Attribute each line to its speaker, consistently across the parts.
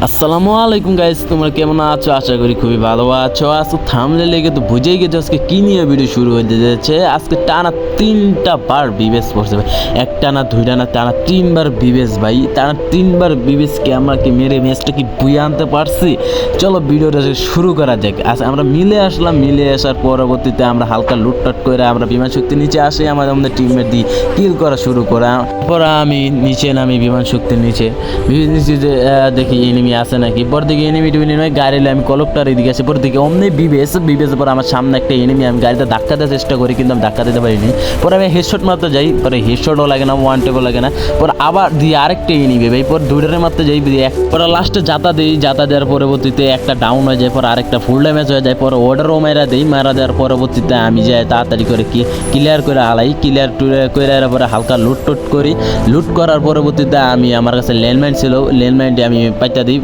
Speaker 1: আসসালামু আলাইকুম গাইস, তোমরা কেমন আছো? আশা করি খুবই ভালো আছো। আজকে থাম্বনেল লেগে তো বুঝেই গেছো আজকে কি নিয়ে ভিডিও শুরু হতে যাচ্ছে। আজকে টানা 3টা বার বিবেস পড়ছে ভাই, একটা না দুইটা না টানা 3বার বিবেস ভাই। টানা 3বার বিবেসকে আমরা কি মেরে ম্যাচটা কি বুয়ে আনতে পারছি? চলো ভিডিওটা শুরু করা যাক। আচ্ছা, আমরা মিলে আসলাম, মিলে আসার পরবর্তীতে আমরা হালকা লুটটাট করে আমরা বিমান শক্তি নিচে আসি, আমাদের টিমমেট দিয়ে কিল করা শুরু করা। তারপর আমি নিচে নামি বিমান শক্তির নিচে দেখি এনিমি আছে নাকি। পর দিকে এনিমি নয় গাড়ি আমি কলকটার এদিকে আসে, পর দিকে অমনি বিবেস পর আমার সামনে একটা এনিমি, আমি গাড়িতে ধাক্কা দেওয়ার চেষ্টা করি কিন্তু আমি ধাক্কা দিতে পারিনি। পরে আমি হেডশট মারতে যাই, পরে হেডশটও লাগে না, ওয়ান টেপও লাগে না। পর আবার দিয়ে আরেকটা এনিমি ভাই, পর দুইটারে মারতে যাই, পরে লাস্টে জাতা দিই, জাতা দেওয়ার পরবর্তীতে একটা ডাউন হয়ে যায়, পর আরেকটা ফুল ড্যামেজ হয়ে যায়। পরে অর্ডারও মারা দিই, মারা দেওয়ার পরবর্তীতে আমি যাই তাড়াতাড়ি করে ক্লিয়ার করে আলাই, ক্লিয়ার করে পরে হালকা লুট করি। লুট করার পরবর্তীতে আমি আমার কাছে ল্যান্ডমাইন ছিল, ল্যান্ডমাইনটি আমি পাইতা দিই।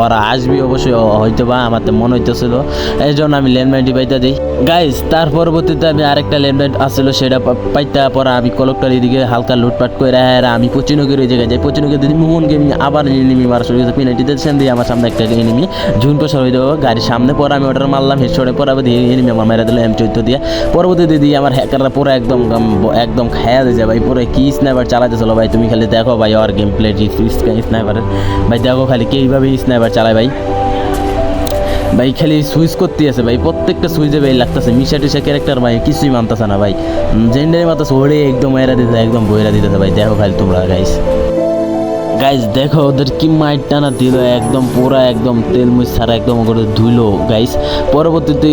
Speaker 1: ওরা আসবে অবশ্যই, হয়তো বা আমার তো মনে হইতেছিল, এই জন্য আমি ল্যান্ডমাইনটি পাইতা দিই গাইজ। তার পরবর্তীতে আমি আরেকটা ল্যান্ডমাইন আসছিলো, সেটা পাইতা পরে আমি কলকটার এদিকে হালকা লুটপাট করে আমি পচিনগের ওই জায়গায় যাই। পচিনগের দিদি মোহন গেমিং আবার এনিমি মারা শুরু করেছে, পেনাল্টিতে সেন দিয়ে আমার সামনে একটা এনিমি জুন প্রসার হয়ে দেবো গাড়ির সামনে। পরে আমি ওটার মারলাম হেডশটে, পরে এনিমি আমার মেরা দিল M14 দিয়ে। পরবর্তীতে দিয়ে আমার হ্যাকাররা পুরো একদম খায়া দিয়ে যায় ভাই, পুরো কি স্নাইপার চালাতেছিল ভাই। তুমি খালি দেখো ভাই ওর গেম প্লে স্নাইপারের ভাই, দেখো খালি কীভাবে স্নাইপার চালায় ভাই। খালি সুইচ করতে আছে ভাই, প্রত্যেকটা সুইচে ভাই লাগতেছে। মিশা টিশা ক্যারেক্টার ভাই কিছুই মানতেছে না ভাই, জেন্ডারি মারতেছে ওরে একদম এরা দিতে, একদম বইরা দিতেছে ভাই। দেখো খালি তোমরা গাইজ দেখো ওদের কি মাইট টানা দিল, একদম পুরা একদম তেল মুচ ছাড়া একদম করে ধুইলো গাইজ। পরবর্তীতে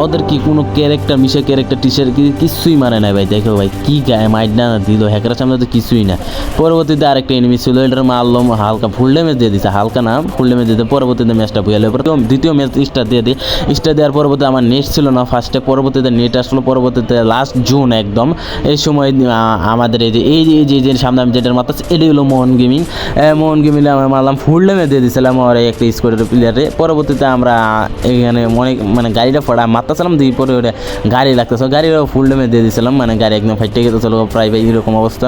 Speaker 1: ওদের কি কোনো ক্যারেক্টার মিশা ক্যারেক্টার টিশার কিছুই মানে না ভাই। দেখো ভাই কি গায়ে মাইট টানা দিল, হ্যাকারের সামনে তো কিছুই না। পরবর্তীতে আরেকটা এনিমি ছিল, এটার মারলাম হালকা ফুল ড্যামেজ দিয়ে দিচ্ছে, হালকা না ফুল ড্যামেজ দিতে। পরবর্তীতে ম্যাচটা বুঝালো, প্রথম দ্বিতীয় ম্যাচ স্টার দিয়ে দিই। স্টার দেওয়ার পরবর্তী আমার নেট ছিল না ফার্স্টে, পরবর্তীতে নেট আসলো। পরবর্তীতে লাস্ট জুন একদম এই সময় আমাদের এই যে সামনে আমি যেটার মাত্রা এটাই হলো মোহন গেমিংয়ে আমরা মারলাম ফুল ড্যামেজ দিয়ে দিয়েছিলাম আর একটা স্কোয়াডের প্লেয়ারে। পরবর্তীতে আমরা এখানে মানে গাড়িটা ফোড়া মারতেছিলাম, দিয়ে পরে ওটা গাড়ি লাগতেছে, গাড়িও ফুল ড্যামেজ দিয়ে দিয়েছিলাম, মানে গাড়ি একদম ফাইটে গেতেছিল প্রায় ভাই এরকম অবস্থা।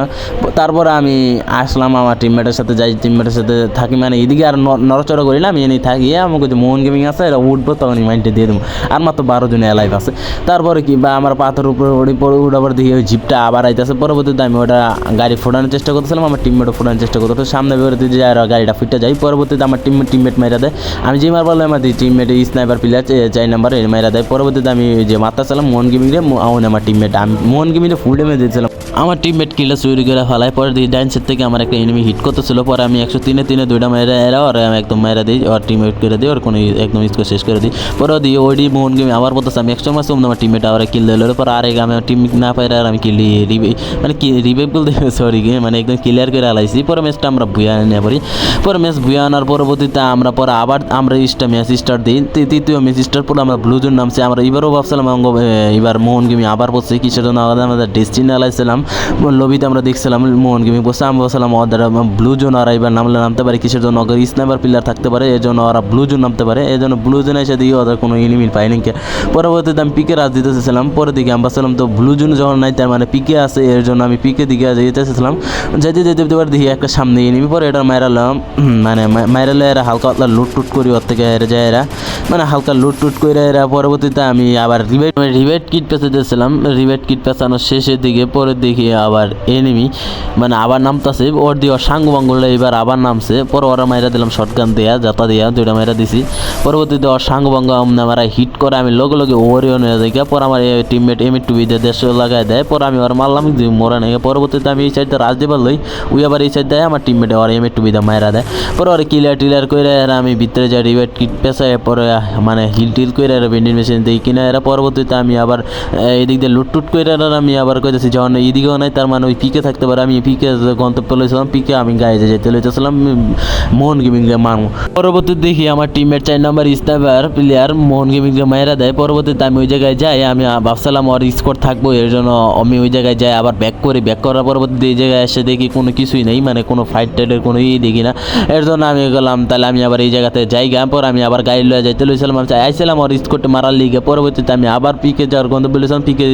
Speaker 1: তারপরে আমি আসলাম আমার টিমমেটের সাথে, যাই টিমমেটের সাথে থাকি, মানে এদিকে আর নড়াচড়া করি না, আমি এনেই থাকি। আমাকে যে মোহন গেমিং আছে এটা উঠবো তখনই মাইন্ডে দিয়ে দেবো, আর মাত্র 12 জন অ্যালাইভ আছে। তারপরে কি বা আমার পাথর উপরে উঠাবার দিকে ওই জিপটা আবার আইতেছে। পরবর্তীতে আমি ওটা গাড়ি ফোটানোর চেষ্টা করতেছিলাম, আমার টিমমেটও ফোটানোর চেষ্টা করতে, সামনে বেরোতে যে আর গাড়িটা ফিটে যাই। পরবর্তীতে আমার টিমমেট মেরা দেয়, আমি যে মারবার আমার টিমমেট স্নাইপার প্লেয়ার 4 নাম্বার মেরা দেয়। পরবর্তীতে আমি যে মারতেছিলাম মোহন গেমিংয়ে, আমার টিমমেট আমি মোহন গেমিংয়ে ফুল ড্যামেজ দিয়েছিলাম, আমার টিমমেট কিলটা চুরি করে ফেলায়। পরে দিয়ে ডাইন সাইড থেকে আমার একটা এনিমি হিট করতেছিল, পরে আমি 103-এ 2টা মেরা ওর আমি একদম মেরা দিই, ওর টিমমেট করে দিই, ওর কোনো একদম স্কোর শেষ করে দিই। পরে দিয়ে ওইডি মোহন গেমিং আবার বলতেছে আমি 100 মাসে আমার টিমমেট আবার কিল দিল। পরে আরেক আমি টিম না পাই আর আমি কিল রিভাইভ বলতে সরি মানে একদম ক্লিয়ার করে আলাইছি। পরে ম্যাচটা আমরা বুয়া নিয়ে পড়ি। পরে ম্যাচ বুয়া আনার পরবর্তীতে আমরা পরে আবার আমরা ম্যাচ স্টার্ট দিই, তৃতীয় ম্যাচ স্টার্ট পরে আমরা ব্লু জোন নামছি। আমরা এবারও ভাবছিলাম এবার মোহন গেমিং আবার পড়ছে, কিসের জন্য আমাদের ডেস্টিনি আলাইছিলাম লবিতে, আমরা দেখছিলাম মোহন গেমিং বসে, আমি বলছিলাম ওদের ব্লু জোন ওরা এবার নামতে পারে, কিসের জন্য ওদের স্নাইপার প্লেয়ার থাকতে পারে, এই জন্য ওরা ব্লু জোন নামতে পারে, এই জন্য ব্লু জোনে এসে দিয়ে ওদের কোনো এনিমি পায়নি। পরবর্তীতে আমি পিকে রাজ দিতে চেয়েছিলাম, পরে দিকে আমি ভাবছিলাম তো ব্লু জোন যখন নাই তার মানে পিকে আছে, এর জন্য আমি পিকে দিকে যেতে চেয়েছিলাম। যেতে পারে দেখি একটা সামনে এনিমি, পরে এটা মাইরালাম, মানে মাইরালে এরা হালকা হালকা লুট করি ওর থেকে এরা যায়, এরা মানে হালকা লুট করে এরা। পরবর্তীতে আমি আবার রিভাইভ কিট পেঁচাতেছিলাম, রিভাইভ কিট পেঁচানোর শেষের দিকে পরে দেখি আবার এনিমি মানে আবার নামতেছে, ওর দিয়ে ওর সাঙ্গ বাঙ্গুলা এবার আবার নামছে। পরে ওরা মাইরা দিলাম শর্টগান দেয়া, জাতা দিয়া 2টা মাইরা দিছি। পরবর্তীতে ওর সাঙ্গ বাঙ্গ আমরা হিট করে আমি লগে ওরিও নিয়ে যাই। পরে আমার টিমমেট M2 দিয়ে 150 লাগাই দেয়, পরে আমি ওর মারলাম মরা নেই। পরবর্তীতে আমি এই সাইডটা রাজ দিবার লই, ওই আবার এই সাইড দেয় আমার টিমমেট ওর M2 দিয়ে মাইরা দেয়। পরে ওরা ক্লিয়ার করে আমি ভিতরে যাই, রিভাইভ কিট পেঁচাই, পরে মানে হিল করে ভেন্ডিং মেশিন দিই কিনা এরা। পরবর্তীতে আমি আবার এদিক দিয়ে লুট করে আমি আবার কইতেছি যখন এদিকেও নাই তার মানে ওই পিকে থাকতে পারে, আমি পিকে গন্তব্য লইছিলাম, পিকে আমি গায়ে যেতে লইতেছিলাম মোহন গেমিংয়ে মারবো। পরবর্তীতে দেখি আমার টিমমেট 4 নাম্বার স্নাইপার প্লেয়ার মোহন গেমিংয়ে মাইরা দেয়। পরবর্তীতে আমি ওই জায়গায় যাই, আমি ভাবছিলাম ওর স্কোর থাকবো, এর জন্য আমি ওই জায়গায় যাই, আবার ব্যাক করার পরবর্তীতে এই জায়গায় এসে দেখি কোনো কিছুই নেই, মানে কোনো কোনো ফাইট টাইটের কোনো দেখি না। এর জন্য আমি গেলাম তাহলে আমি আবার এই জায়গাতে যাইগা। পর আমি আবার গাড়ি লয়ে যাইতে লইছিলাম, আমি আইছিলাম ওর স্কোরটা মারার লিগে। পরবর্তীতে আমি আবার পিকে যাওয়ার গন্তব্য বলেছিলাম, পিকে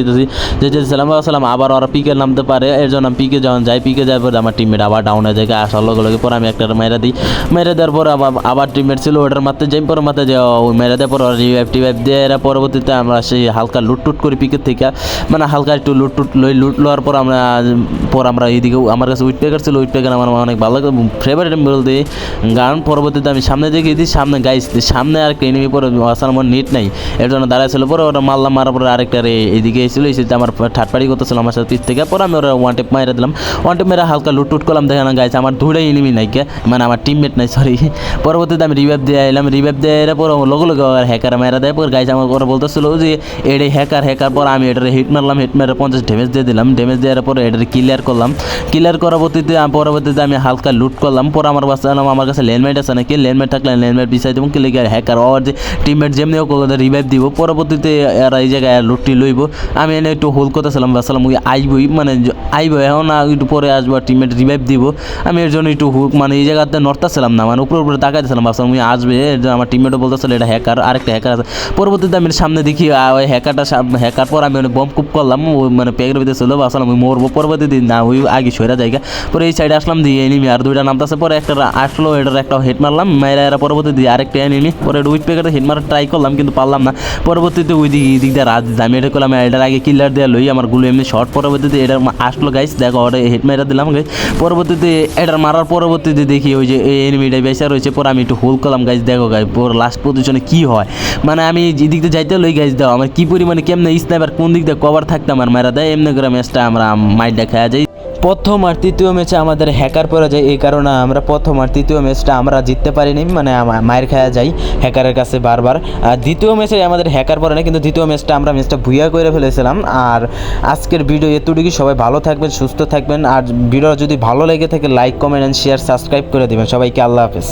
Speaker 1: যেতেছিলাম আসলাম আবার ওরা পিকে নামতে পারে। এর জন্য আমি পিকে যখন যাই, পিকে যাওয়ার পর আমার টিমমেট আবার ডাউনে যায়, আসার লগে লগে পর আমি একটা মেরে দিই। মেরে দেওয়ার পর আবার টিমমেট ছিল ওটার মারতে যাই, পরে মারতে যাই ওই মেরে দেওয়ার পর রিভাইভ টিভাইভ দিয়ে এরা পরবর্তীতে আমরা সেই হালকা লুটটুট করি পিকের থেকে, মানে হালকা একটু লুটটুট লুট লওয়ার পর আমরা এইদিকে আমার কাছে উইট পেকার ছিল, উইট পেকার আমার অনেক ভালো লাগে, ফেভারিট বলতে গান। পরবর্তীতে আমি সামনে দিকে দিই, সামনে গাইস সামনে আরেকটা এনিমি পরে আসার আমার নেট নাই, এর জন্য দাঁড়াইছিল। পরে ওরা মারলাম, মারার পরে আরেকটা এইদিকে এসেছিল, এসে আমার থার্ড পার্টি করতেছিল আমার সাথে পিছ থেকে। পরে আমি ওরা ওয়ান টেপ মেরে দিলাম, ওয়ান টেপ মেরে হালকা লুটটুট করলাম। দেখে না গাইস আমার দুইটাই এনিমি নাই, মানে আমার টিমমেট নাই, সরি। পরবর্তীতে আমি রিভাইভ দিয়ে এলাম, রিভাইভ দিয়ে এর পর লগে লগে হ্যাকার মেরা দেয়। পর গাইস আমার ওরা বলতেছিল যে এটাই হ্যাকার। পর আমি এটার হিট মারলাম, হিট মেরে 50 ড্যামেজ দিয়ে দিলাম। ড্যামেজ দেওয়ার পরে এটার ক্লিয়ার করলাম। ক্লিয়ার করার পরবর্তীতে আমি হালকা লুট করলাম। পর আমার বাঁচালাম, আমার কাছে ল্যান্ডমেট আছে নাকি, ল্যান্ডমেট থাকলে ল্যান্ডমেট পিছাই দেবো, কি লেগে হ্যাকার ওর যে টিমমেট যেমনি হোক রিভাইভ দিব। পরবর্তীতে এরা এই জায়গায় লুটটি লইব। আমি এনে একটু হোল্ড করতেছিলাম, বাঁচালাম ওই আইবই, মানে আইবই এখন একটু পরে আসবো, টিমমেট রিভাইভ দিব। আমি এর জন্য একটু হুক মানে এই জায়গাতে নড়তেছিলাম না, মানে উপরে তাকাইতেছিলাম, ভাবছিলাম ওই আসবে। এর জন্য আমার টিমমেটও বলতেছিল এটা হ্যাকার, আরেকটা হ্যাকার আছে। পরবর্তীতে আমি সামনে দেখি ওই হ্যাকার পর আমি বম কুপ করলাম, মানে প্যাকের ভিতরে ছিল, ভাবছিলাম ওই মরবো। পরবর্তীতে না ওই আগে সইরা জায়গা। পরে এই সাইডে আসলাম, দিয়ে এনিমি আর দুইটা নামতেছে। পরে একটা আসলো, এটার একটা হিট মারলাম, এরা পরবর্তী দিয়ে আরেকটা এনিমি। পরে উইট প্যাকেটে হিট মারা ট্রাই করলাম কিন্তু পারলাম না। পরবর্তীতে ওই দিক দিয়ে আমি এটা করলাম, এটার আগে কিলার দেওয়া লই আমার গুলো এমনি শর্ট। পরবর্তীতে এটা আসলো গাইস, দেখো ওটা হিট মেরা দিলাম গাইস। পরবর্তীতে এটার মারার পরবর্তীতে দেখি ওই যে এই এনিমিটা বেঁচে রয়েছে। পরে আমি একটু হোল্ড করলাম গাইস, দেখো গাইস পুরো লাস্ট পজিশনে কি হয়, মানে আমি যে দিক দিয়ে যাইতে লই গাইস, দাও আমার কি পরিমাণে কেমনে স্নাইপার কোন দিক দিয়ে কভার থাকতে আমার মেরা দেয়। এমনি করে ম্যাচটা আমরা মাইট খাওয়া যাই। প্রথম আর তৃতীয় ম্যাচে আমাদের হ্যাকার পড়ে যায়, এই কারণে আমরা প্রথম আর তৃতীয় ম্যাচটা আমরা জিততে পারিনি, মানে মায়ের খাওয়া যাই হ্যাকারের কাছে বারবার। আর দ্বিতীয় ম্যাচে আমাদের হ্যাকার পড়ে না, কিন্তু দ্বিতীয় ম্যাচটা আমরা ভুইয়া করে ফেলেছিলাম। আর আজকের ভিডিও এতটুকুই, সবাই ভালো থাকবেন, সুস্থ থাকবেন। আর ভিডিও যদি ভালো লেগে থাকে like comment and share subscribe করে দেবেন। সবাইকে আল্লাহ হাফেজ।